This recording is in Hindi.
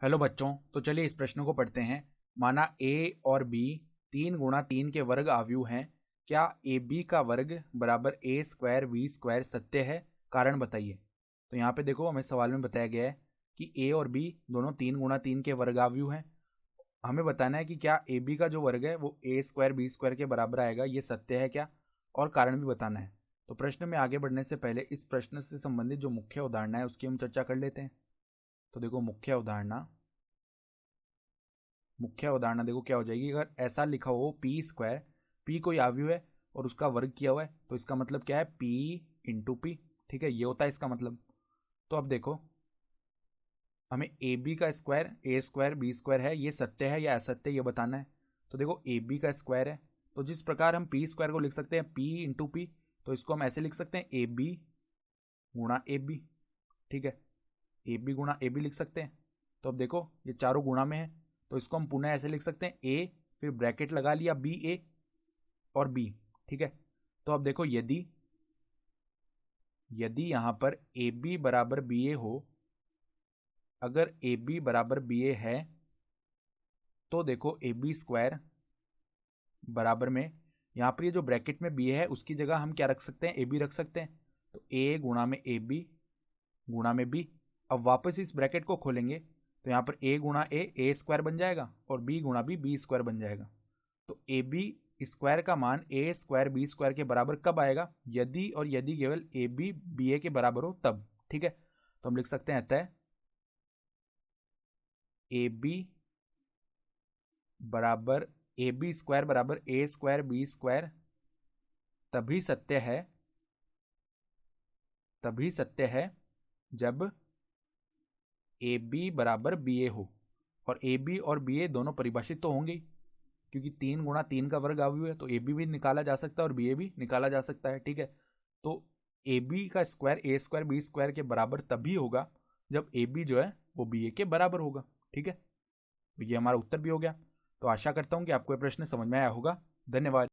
हेलो बच्चों, तो चलिए इस प्रश्न को पढ़ते हैं। माना ए और बी 3 × 3 के वर्ग आव्यूह हैं। क्या ए बी का वर्ग बराबर ए स्क्वायर बी स्क्वायर सत्य है? कारण बताइए। तो यहाँ पे देखो, हमें सवाल में बताया गया है कि ए और बी दोनों 3 × 3 के वर्ग आव्यूह हैं। हमें बताना है कि क्या ए बी का जो वर्ग है वो ए स्क्वायर बी स्क्वायर के बराबर आएगा, ये सत्य है क्या, और कारण भी बताना है। तो प्रश्न में आगे बढ़ने से पहले इस प्रश्न से संबंधित जो मुख्य उदाहरण है उसकी हम चर्चा कर लेते हैं। तो देखो, मुख्य अवधारणा देखो क्या हो जाएगी। अगर ऐसा लिखा हो पी स्क्वायर, पी कोई आव्यूह है और उसका वर्ग किया हुआ है, तो इसका मतलब क्या है, पी इंटू पी। ठीक है, ये होता है इसका मतलब। तो अब देखो, हमें ए बी का स्क्वायर ए स्क्वायर बी स्क्वायर है, ये सत्य है या असत्य, ये बताना है। तो देखो, ए बी का स्क्वायर है, तो जिस प्रकार हम पी स्क्वायर को लिख सकते हैं पी इंटू पी, तो इसको हम ऐसे लिख सकते हैं ए बी गुणा ए बी। ठीक है, ए बी गुणा ए बी लिख सकते हैं। तो अब देखो, ये चारों गुणा में है, तो इसको हम पुनः ऐसे लिख सकते हैं ए, फिर ब्रैकेट लगा लिया बी ए और बी। ठीक है, तो अब देखो, यदि यदि यहां पर ए बी बराबर बी ए हो, अगर ए बी बराबर बी ए है, तो देखो ए बी स्क्वायर बराबर में, यहां पर ये जो ब्रैकेट में बी है उसकी जगह हम क्या रख सकते हैं, ए बी रख सकते हैं। तो ए गुणा में ए बी गुणा में बी। अब वापस इस ब्रैकेट को खोलेंगे तो यहाँ पर ए गुणा ए स्क्वायर बन जाएगा, और बी गुणा बी स्क्वायर बन जाएगा। तो ए बी स्क्वायर का मान ए स्क्वायर बी स्क्वायर के बराबर कब आएगा, यदि और यदि केवल ए बी बी ए के बराबर हो तब। ठीक है, तो हम लिख सकते हैं अतः ए बी बराबर ए बी स्क्वायर बराबर ए स्क्वायर बी स्क्वायर तभी सत्य है जब ए बी बराबर बी ए हो। और ए बी और बी ए दोनों परिभाषित तो होंगे, क्योंकि 3 × 3 का वर्ग आव्यूह है, तो ए बी भी निकाला जा सकता है और बी ए भी निकाला जा सकता है। ठीक है, तो ए बी का स्क्वायर ए स्क्वायर बी स्क्वायर के बराबर तभी होगा जब ए बी जो है वो बी ए के बराबर होगा। ठीक है, तो ये हमारा उत्तर भी हो गया। तो आशा करता हूं कि आपको ये प्रश्न समझ में आया होगा। धन्यवाद।